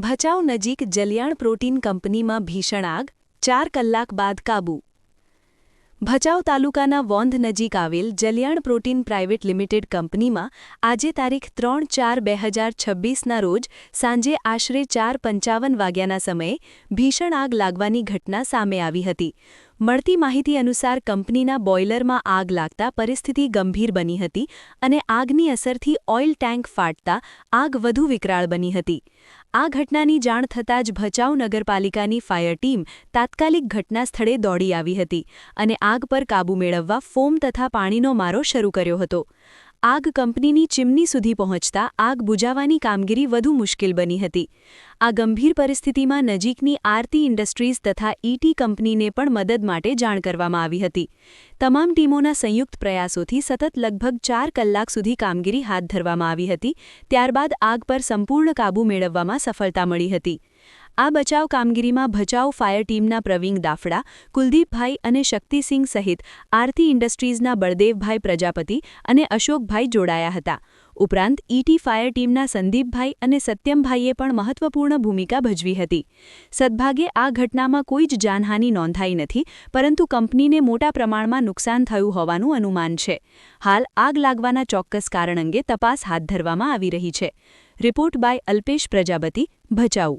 ભચાઉ નજીક જલિયાણ પ્રોટીન કંપનીમાં ભીષણ આગ 4 કલાક બાદ કાબૂ. ભચાઉ તાલુકાના વોંધ નજીક આવેલ જલિયાણ પ્રોટીન પ્રાઇવેટ લિમિટેડ કંપનીમાં આજે તારીખ 3/4/2026ના રોજ સાંજે આશરે 4:55 વાગ્યાના સમયે ભીષણ આગ લાગવાની ઘટના સામે આવી હતી. મળતી માહિતી અનુસાર કંપનીના બોઇલરમાં આગ લાગતા પરિસ્થિતિ ગંભીર બની હતી અને આગની અસરથી ઓઇલ ટેન્ક ફાટતા આગ વધુ વિકરાળ બની હતી. આ ઘટનાની જાણ થતાં જ ભચાઉ નગરપાલિકાની ફાયર ટીમ તાત્કાલિક ઘટના સ્થળે દોડી આવી હતી અને આગ પર કાબૂ મેળવવા ફોમ તથા પાણીનો મારો શરૂ કર્યો હતો. આગ કંપનીની ચીમની સુધી પહોંચતા આગ બુઝાવવાની કામગીરી વધુ મુશ્કેલ બની હતી. આ ગંભીર પરિસ્થિતિમાં નજીકની આરતી ઇન્ડસ્ટ્રીઝ તથા ઈટી કંપનીને પણ મદદ માટે જાણ કરવામાં આવી હતી. તમામ ટીમોના સંયુક્ત પ્રયાસોથી સતત લગભગ 4 કલાક સુધી કામગીરી હાથ ધરવામાં આવી હતી. ત્યારબાદ આગ પર સંપૂર્ણ કાબૂ મેળવવામાં સફળતા મળી હતી. આ બચાવ કામગીરીમાં ભચાઉ ફાયર ટીમના પ્રવીણ દાફડા, કુલદીપભાઈ અને શક્તિસિંહ સહિત આરતી ઇન્ડસ્ટ્રીઝના બળદેવભાઈ પ્રજાપતિ અને અશોકભાઈ જોડાયા હતા. ઉપરાંત ઈટી ફાયર ટીમના સંદીપભાઈ અને સત્યમભાઈએ પણ મહત્વપૂર્ણ ભૂમિકા ભજવી હતી. સદભાગે આ ઘટનામાં કોઈ જ જાનહાનિ નોંધાઈ નથી, પરંતુ કંપનીને મોટા પ્રમાણમાં નુકસાન થયું હોવાનું અનુમાન છે. હાલ આગ લાગવાના ચોક્કસ કારણ અંગે તપાસ હાથ ધરવામાં આવી રહી છે. Report by Alpesh Prajapati, Bhachau.